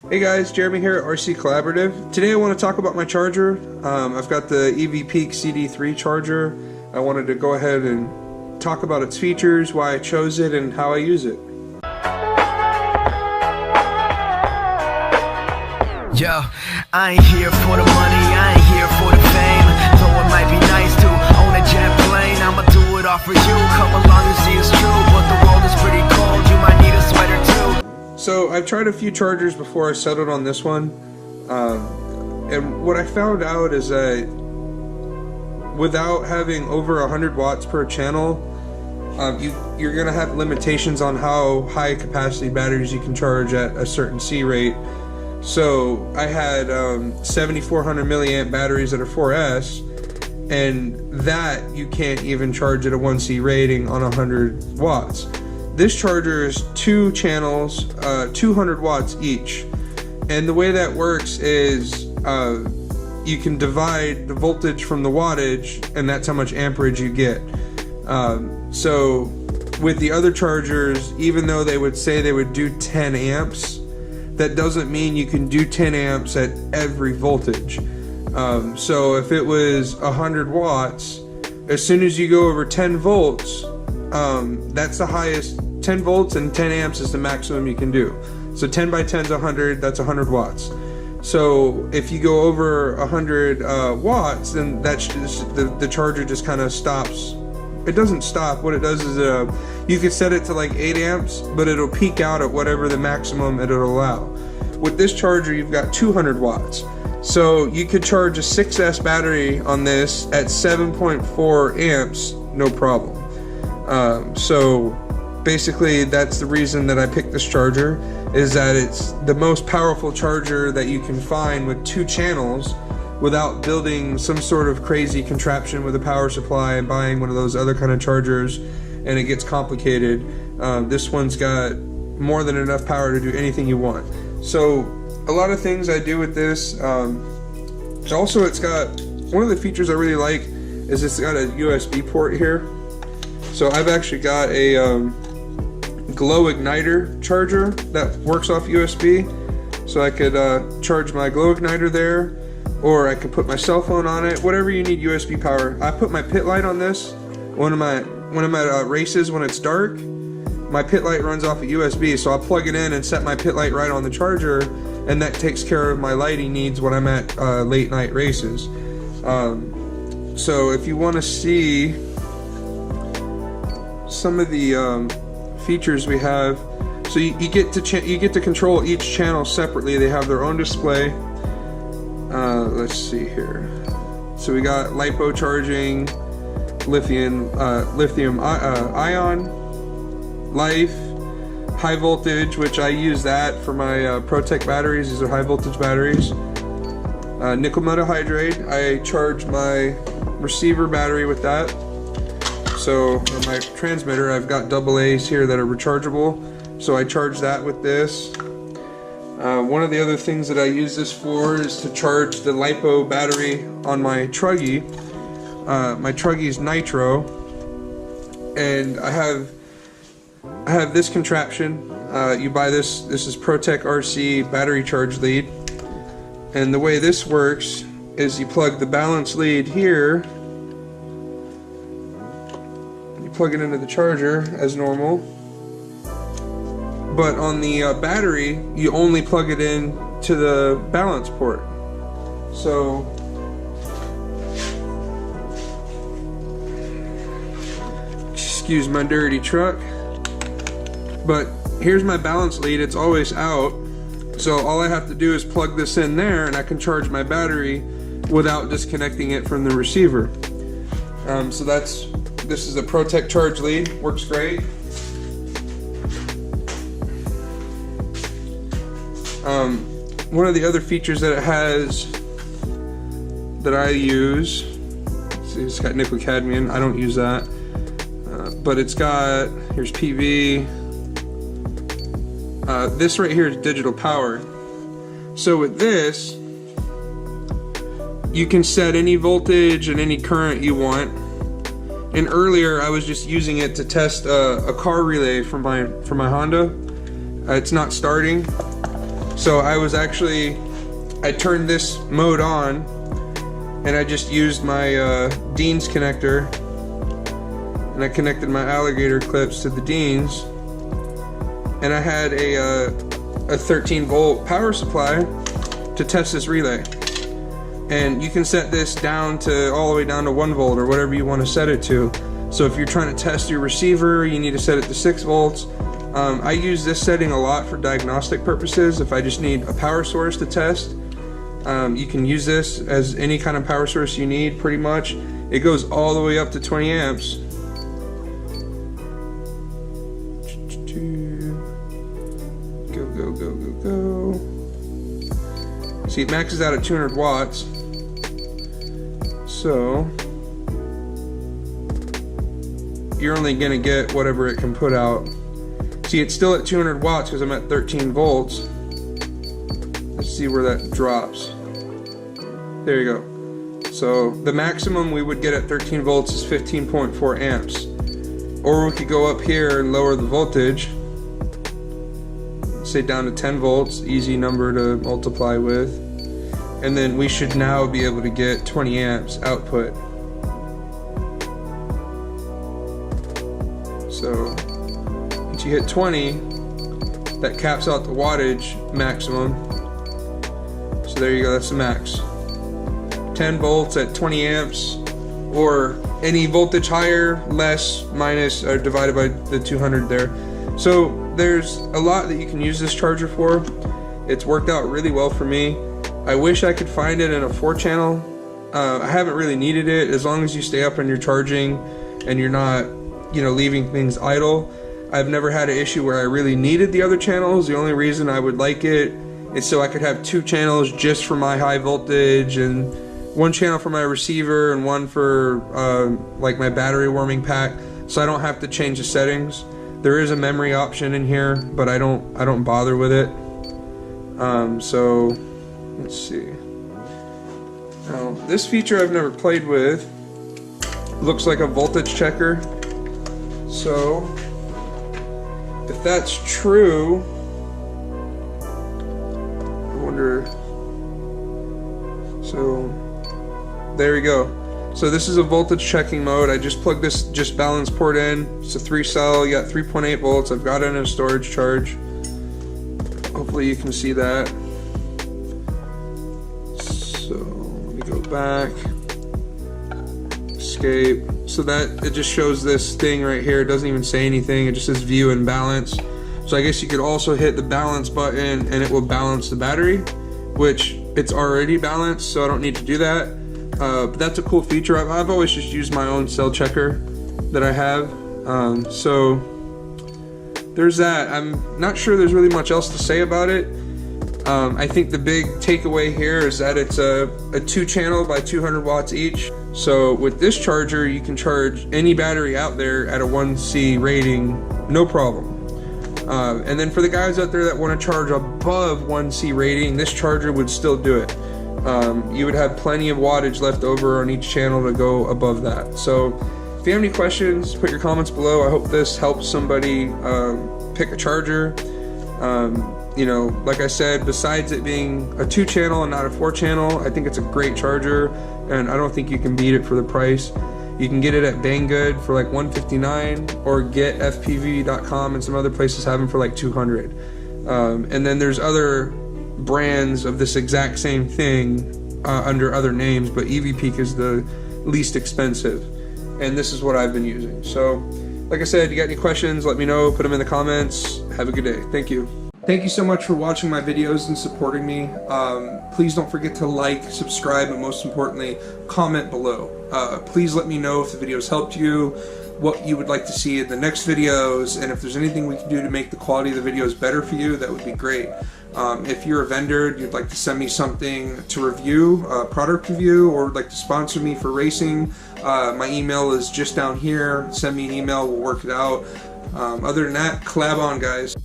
Hey guys, Jeremy here at RC Collaborative. Today I want to talk about my charger. I've got the EV Peak CD3 charger. I wanted to go ahead and talk about its features, why I chose it, and how I use it. Yo, I ain't here for the money, I ain't here for the fame. Though it might be nice to own a jet plane, I'ma do it all for you. Come along and see it's true, but the world is pretty cold, you might need a sweater too. So I've tried a few chargers before I settled on this one, and what I found out is that without having over 100 watts per channel, you're going to have limitations on how high capacity batteries you can charge at a certain C rate. So I had 7400 milliamp batteries that are 4S, and that you can't even charge at a 1C rating on 100 watts. This charger is 2 channels, 200 watts each, and the way that works is you can divide the voltage from the wattage, and that's how much amperage you get. So with the other chargers, even though they would say they would do 10 amps, that doesn't mean you can do 10 amps at every voltage. So if it was 100 watts, as soon as you go over 10 volts, that's the highest. 10 volts and 10 amps is the maximum you can do. So 10 by 10 is 100, that's 100 watts. So if you go over 100 watts, then that's just, the charger just kind of stops. It doesn't stop. What it does is you could set it to like 8 amps, but it'll peak out at whatever the maximum it'll allow. With this charger, you've got 200 watts. So you could charge a 6S battery on this at 7.4 amps, no problem. So basically that's the reason that I picked this charger, is that it's the most powerful charger that you can find with 2 channels without building some sort of crazy contraption with a power supply and buying one of those other kind of chargers, and it gets complicated. This one's got more than enough power to do anything you want. So a lot of things I do with this. Also, it's got, one of the features I really like is it's got a USB port here. So I've actually got a glow igniter charger that works off USB, so I could charge my glow igniter there, or I could put my cell phone on it, whatever you need USB power. I put my pit light on this. One of my races, when it's dark, my pit light runs off of USB, so I'll plug it in and set my pit light right on the charger, and that takes care of my lighting needs when I'm at late night races. So if you want to see some of the features we have, so you get to control each channel separately. They have their own display. Let's see here. So we got Lipo Charging, lithium ion, LiHv, high voltage, which I use that for my ProTech batteries. These are high voltage batteries. Nickel metal hydrate. I charge my receiver battery with that. So on my transmitter, I've got AA's here that are rechargeable, so I charge that with this. One of the other things that I use this for is to charge the Lipo battery on my Truggy. My Truggy's Nitro, and I have this contraption. You buy this. This is ProTech RC battery charge lead, and the way this works is you plug the balance lead here. Plug it into the charger as normal, but on the battery you only plug it in to the balance port. So excuse my dirty truck, but here's my balance lead. It's always out, so all I have to do is plug this in there and I can charge my battery without disconnecting it from the receiver. So this is a ProTech charge lead, works great. One of the other features that it has that I use, see, it's got nickel cadmium. I don't use that, but it's got, here's PV. This right here is digital power. So with this, you can set any voltage and any current you want. And earlier I was just using it to test a car relay for my Honda. It's not starting. So I turned this mode on, and I just used my Dean's connector, and I connected my alligator clips to the Dean's, and I had a 13-volt power supply to test this relay. And you can set this down to all the way down to 1 volt or whatever you want to set it to. So if you're trying to test your receiver, you need to set it to 6 volts. I use this setting a lot for diagnostic purposes. If I just need a power source to test, you can use this as any kind of power source you need, pretty much. It goes all the way up to 20 amps. Go, go, go, go, go. See, it maxes out at 200 watts. So you're only gonna get whatever it can put out. See, it's still at 200 watts because I'm at 13 volts. Let's see where that drops. There you go. So the maximum we would get at 13 volts is 15.4 amps. Or we could go up here and lower the voltage, say down to 10 volts, easy number to multiply with, and then we should now be able to get 20 amps output. So once you hit 20, that caps out the wattage maximum. So there you go, that's the max. 10 volts at 20 amps, or any voltage higher, less, minus, or divided by the 200 there. So there's a lot that you can use this charger for. It's worked out really well for me. I wish I could find it in a 4-channel. I haven't really needed it, as long as you stay up on your charging and you're not, you know, leaving things idle. I've never had an issue where I really needed the other channels. The only reason I would like it is so I could have 2 channels just for my high voltage, and 1 channel for my receiver, and 1 for like my battery warming pack, so I don't have to change the settings. There is a memory option in here, but I don't bother with it. So let's see. Now this feature I've never played with. Looks like a voltage checker. So if that's true, I wonder. So there we go. So this is a voltage checking mode. I just plugged this just balance port in. It's a 3-cell, you got 3.8 volts. I've got it in a storage charge. Hopefully you can see that. So let me go back. Escape. So that, it just shows this thing right here. It doesn't even say anything. It just says view and balance. So I guess you could also hit the balance button and it will balance the battery, which it's already balanced, so I don't need to do that. But that's a cool feature. I've always just used my own cell checker that I have. So there's that. I'm not sure there's really much else to say about it. I think the big takeaway here is that it's a 2-channel by 200 watts each. So with this charger, you can charge any battery out there at a 1C rating, no problem. And then for the guys out there that want to charge above 1C rating, this charger would still do it. You would have plenty of wattage left over on each channel to go above that. So if you have any questions, put your comments below. I hope this helps somebody pick a charger. You know, like I said, besides it being a 2-channel and not a 4-channel, I think it's a great charger, and I don't think you can beat it for the price. You can get it at Banggood for like $159, or get fpv.com, and some other places have them for like $200. And then there's other brands of this exact same thing under other names, but EVPeak is the least expensive, and this is what I've been using. So like I said, you got any questions, let me know, put them in the comments. Have a good day. Thank you. Thank you so much for watching my videos and supporting me. Please don't forget to like, subscribe, and most importantly, comment below. Please let me know if the videos helped you, what you would like to see in the next videos, and if there's anything we can do to make the quality of the videos better for you, that would be great. If you're a vendor and you'd like to send me something to review, a product review, or would like to sponsor me for racing, my email is just down here. Send me an email, we'll work it out. Other than that, collab on, guys.